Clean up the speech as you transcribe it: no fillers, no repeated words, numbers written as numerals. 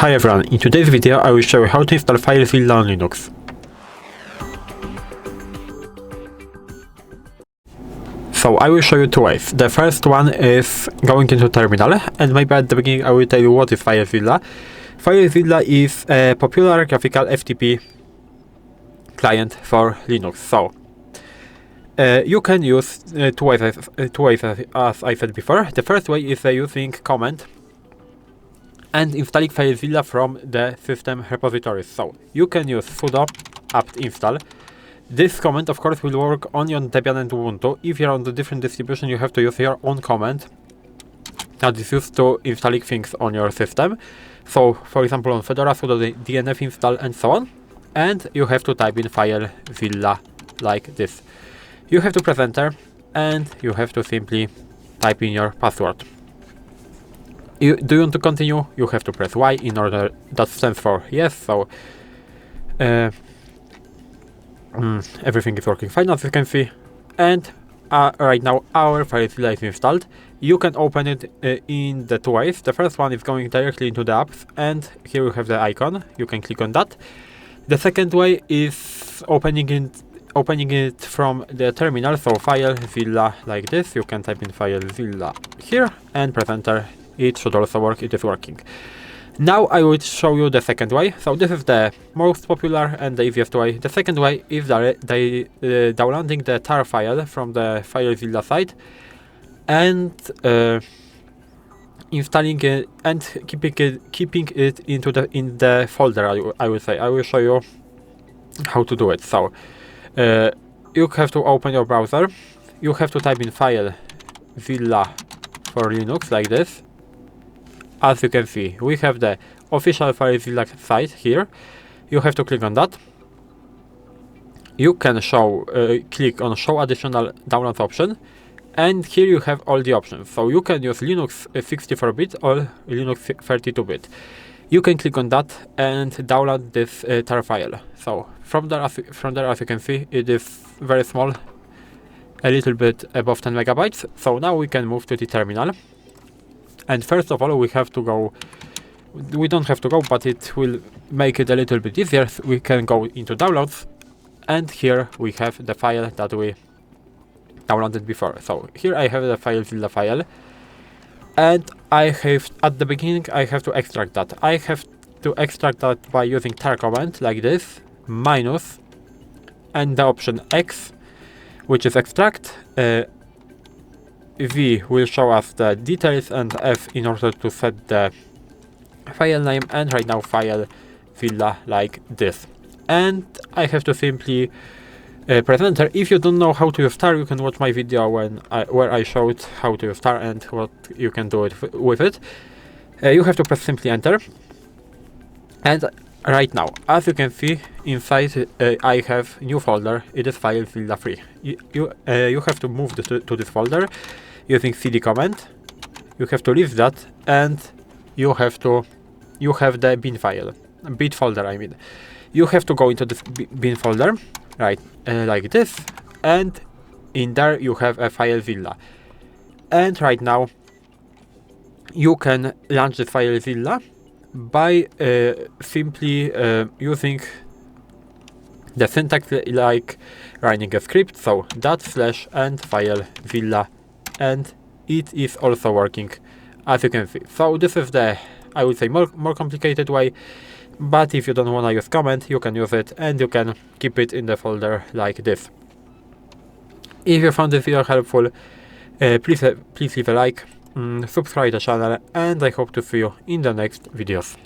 Hi everyone, in today's video I will show you how to install FileZilla on Linux. So I will show you two ways. The first one is going into terminal, and maybe at the beginning I will tell you what is FileZilla. FileZilla is a popular graphical FTP client for Linux. So you can use two ways as I said before. The first way is using command and installing FileZilla from the system repositories. So you can use sudo apt install. This command of course will work only on Debian and Ubuntu. If you're on the different distribution, you have to use your own command that is used to installing things on your system. So for example on Fedora, sudo dnf install and so on. And you have to type in FileZilla like this. You have to press enter and you have to simply type in your password. Do you want to continue? You have to press Y in order, that stands for yes. So everything is working fine as you can see, and right now our FileZilla is installed. You can open it in the two ways. The first one is going directly into the apps, and here you have the icon. You can click on that. The second way is opening it from the terminal, so FileZilla like this. You can type in FileZilla here and press enter. It should also work. It is working. Now I will show you the second way. So this is the most popular and the easiest way. The second way is downloading the tar file from the FileZilla site and installing it and keeping it in the folder. I will say. I will show you how to do it. So you have to open your browser. You have to type in FileZilla for Linux like this. As you can see, we have the official FileZilla site here. You have to click on that. You can click on show additional downloads option, and here you have all the options. So you can use Linux 64-bit or Linux 32-bit. You can click on that and download this tar file. So from there, as you can see, it is very small, a little bit above 10 megabytes. So now we can move to the terminal. And first of all, we don't have to go, but it will make it a little bit easier. We can go into downloads, and here we have the file that we downloaded before. So here I have the FileZilla file, and at the beginning I have to extract that. I have to extract that by using tar command like this, minus, and the option X, which is extract. V will show us the details, and F in order to set the file name, and right now FileZilla like this. And I have to simply press enter. If you don't know how to use tar, you can watch my video where I showed how to use tar and what you can do with it. You have to press simply enter. And right now, as you can see, inside I have new folder. It is FileZilla 3. You have to move to this folder using cd command. You have to leave that, and you have the bin folder. I mean, you have to go into this bin folder, right, like this, and in there you have a FileZilla. And right now you can launch the FileZilla by simply using the syntax like running a script, so // and FileZilla, and it is also working as you can see. So this is the, I would say, more complicated way, but if you don't want to use command, you can use it and you can keep it in the folder like this. If you found this video helpful, please leave a like, subscribe the channel, and I hope to see you in the next videos.